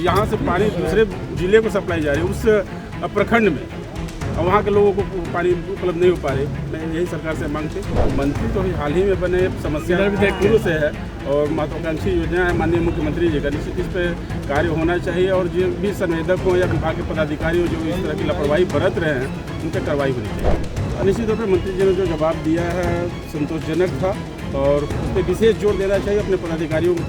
यहाँ से पानी दूसरे जिले को सप्लाई जा रही है उस प्रखंड में, और वहाँ के लोगों को पानी उपलब्ध नहीं हो पा रही। मैं यही सरकार से मांग थी। मंत्री तो हाल ही में बने, समस्या पूर्व से है और महत्वाकांक्षी योजना है माननीय मुख्यमंत्री जी का, निश्चित इस पर कार्य होना चाहिए और जो भी संवेदक हो या विभाग के पदाधिकारी हो जो इस तरह की लापरवाही बरत रहे हैं उन पर कार्रवाई होनी चाहिए। निश्चित तौर पर मंत्री जी ने जो जवाब दिया है संतोषजनक था और उस पर विशेष जोर देना चाहिए अपने पदाधिकारियों को।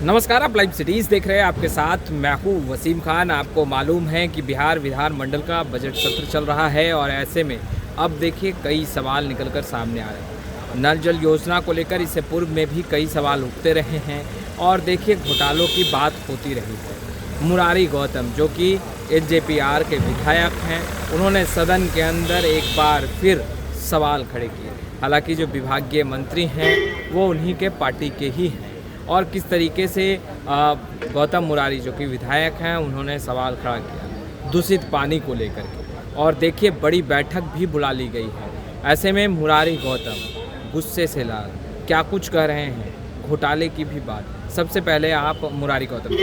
नमस्कार, आप लाइव सिटीज़ देख रहे हैं। आपके साथ मैं हूँ वसीम खान। आपको मालूम है कि बिहार विधानमंडल का बजट सत्र चल रहा है और ऐसे में अब देखिए कई सवाल निकलकर सामने आ रहे हैं। नल जल योजना को लेकर इससे पूर्व में भी कई सवाल उठते रहे हैं और देखिए घोटालों की बात होती रही है। मुरारी गौतम जो कि एसजेपीआर के विधायक हैं, उन्होंने सदन के अंदर एक बार फिर सवाल खड़े किए। हालांकि जो विभागीय मंत्री हैं वो उन्हीं के पार्टी के ही हैं और किस तरीके से गौतम मुरारी जो कि विधायक हैं उन्होंने सवाल खड़ा किया दूषित पानी को लेकर के, और देखिए बड़ी बैठक भी बुला ली गई है। ऐसे में मुरारी गौतम गुस्से से लाल क्या कुछ कह रहे हैं, घोटाले की भी बात। सबसे पहले आप मुरारी गौतम।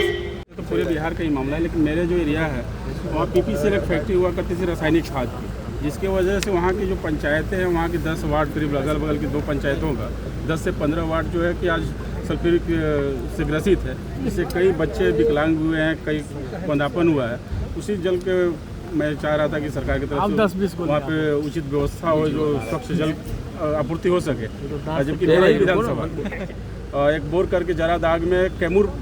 तो पूरे बिहार का ही मामला है, लेकिन मेरे जो एरिया है वहाँ पीपीसीएल एक फैक्ट्री हुआ करती थी रासायनिक खाद की, जिसकी वजह से वहाँ की जो पंचायतें हैं, वहाँ की 10 वार्ड करीब अगल बगल की 2 पंचायतों का 10 से 15 वार्ड जो है कि आज सल्फ्यूरिक से ग्रसित है, जिससे कई बच्चे विकलांग हुए हैं, कई बंधापन हुआ है। उसी जल के मैं चाह रहा था कि सरकार की तरफ से वहाँ पे उचित व्यवस्था हो, जो स्वच्छ जल आपूर्ति हो सके। जबकि मेरा ही विधानसभा एक बोर करके जरा दाग में कैमूर,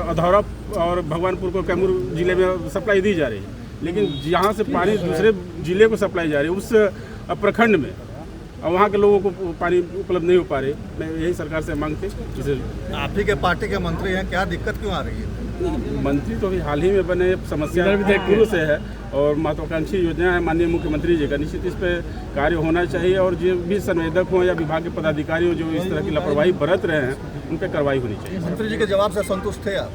अधौरा और भगवानपुर को कैमूर जिले में सप्लाई दी जा रही है, लेकिन यहाँ से पानी दूसरे जिले को सप्लाई जा रही है उस प्रखंड में, और वहाँ के लोगों को पानी उपलब्ध नहीं हो पा रही। मैं यही सरकार से मांग थी। आप ही के पार्टी के मंत्री हैं, क्या दिक्कत क्यों आ रही है? मंत्री तो हाल ही में बने, समस्या पूर्व से है और महत्वाकांक्षी योजना है माननीय मुख्यमंत्री जी का, निश्चित इस पर कार्य होना चाहिए और जो भी संवेदक हो या विभाग के पदाधिकारी हो जो इस तरह की लापरवाही बरत रहे हैं उन पर कार्रवाई होनी चाहिए। मंत्री जी के जवाब से संतुष्ट थे आप?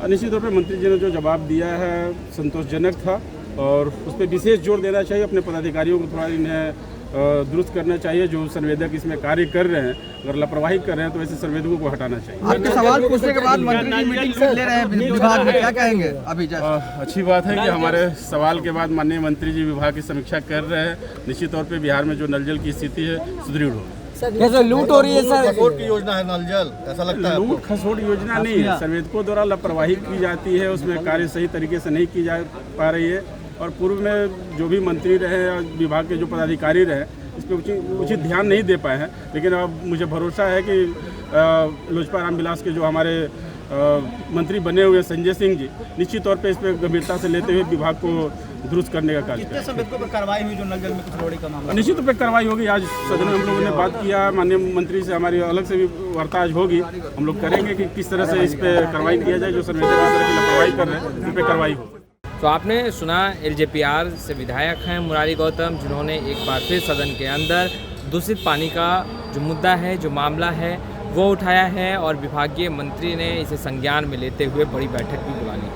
निश्चित तौर पर मंत्री जी ने जो जवाब दिया है संतोषजनक था और उस पर विशेष जोर देना चाहिए। अपने पदाधिकारियों को थोड़ा इन्हें दुरुस्त करना चाहिए। जो संवेदक इसमें कार्य कर रहे हैं, अगर लापरवाही कर रहे हैं तो ऐसे संवेदकों को हटाना चाहिए। आपके सवाल पूछने के बाद मंत्री जी मीटिंग ले रहे हैं विभाग में, क्या कहेंगे अभी? अच्छी बात है कि हमारे सवाल के बाद माननीय मंत्री जी विभाग की समीक्षा कर रहे हैं। निश्चित तौर पर बिहार में जो नल जल की स्थिति है सुदृढ़ हो। कैसे लूट हो रही है सर? खसोट की योजना है नल जल, ऐसा लगता है? लूट खसोट योजना नहीं है, संवेदकों द्वारा लापरवाही की जाती है, उसमें कार्य सही तरीके से नहीं की जा पा रही है। और पूर्व में जो भी मंत्री रहे और विभाग के जो पदाधिकारी रहे इस पर उचित ध्यान नहीं दे पाए हैं, लेकिन अब मुझे भरोसा है कि लोजपा रामविलास के जो हमारे मंत्री बने हुए संजय सिंह जी निश्चित तौर पे इस पर गंभीरता से लेते हुए विभाग को दुरुस्त करने का कार्य करें। संवेदकों पर कार्रवाई हुई जो नल जल में कुछ रोड़ी का मामला? निश्चित रूप से कार्रवाई होगी। आज सदन में हम लोगों ने बात किया, माननीय मंत्री से हमारी अलग से भी वार्ता आज होगी। हम लोग करेंगे कि किस तरह से इस पर कार्रवाई किया जाए, जो संवेदक इस तरह की लापरवाही कर रहे हैं उन पर कार्रवाई हो। तो आपने सुना एसजेपीआर से विधायक हैं मुरारी गौतम, जिन्होंने एक बार फिर सदन के अंदर दूषित पानी का जो मुद्दा है, जो मामला है वो उठाया है और विभागीय मंत्री ने इसे संज्ञान में लेते हुए बड़ी बैठक भी बुला ली।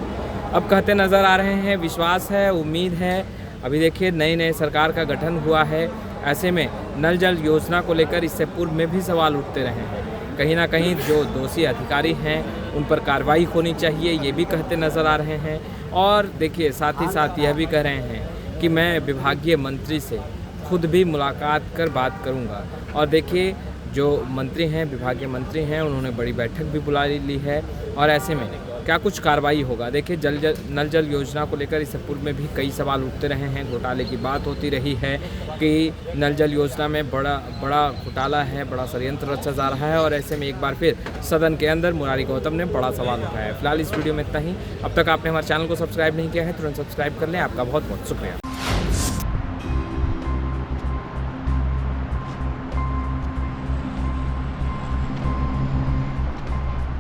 अब कहते नज़र आ रहे हैं, विश्वास है, उम्मीद है। अभी देखिए नए सरकार का गठन हुआ है, ऐसे में नल जल योजना को लेकर इससे पूर्व में भी सवाल उठते रहे हैं। कहीं ना कहीं जो दोषी अधिकारी हैं उन पर कार्रवाई होनी चाहिए, ये भी कहते नज़र आ रहे हैं। और देखिए साथ ही साथ यह भी कह रहे हैं कि मैं विभागीय मंत्री से खुद भी मुलाकात कर बात करूंगा। और देखिए जो मंत्री हैं, विभागीय मंत्री हैं, उन्होंने बड़ी बैठक भी बुला ली है और ऐसे में क्या कुछ कार्रवाई होगा। देखिए नल जल योजना को लेकर इससे पूर्व में भी कई सवाल उठते रहे हैं, घोटाले की बात होती रही है कि नल जल योजना में बड़ा घोटाला है, बड़ा षड्यंत्र रचा जा रहा है और ऐसे में एक बार फिर सदन के अंदर मुरारी गौतम ने बड़ा सवाल उठाया है। फिलहाल इस वीडियो में इतना ही। अब तक आपने हमारे चैनल को सब्सक्राइब नहीं किया है तुरंत सब्सक्राइब कर लें। आपका बहुत बहुत शुक्रिया।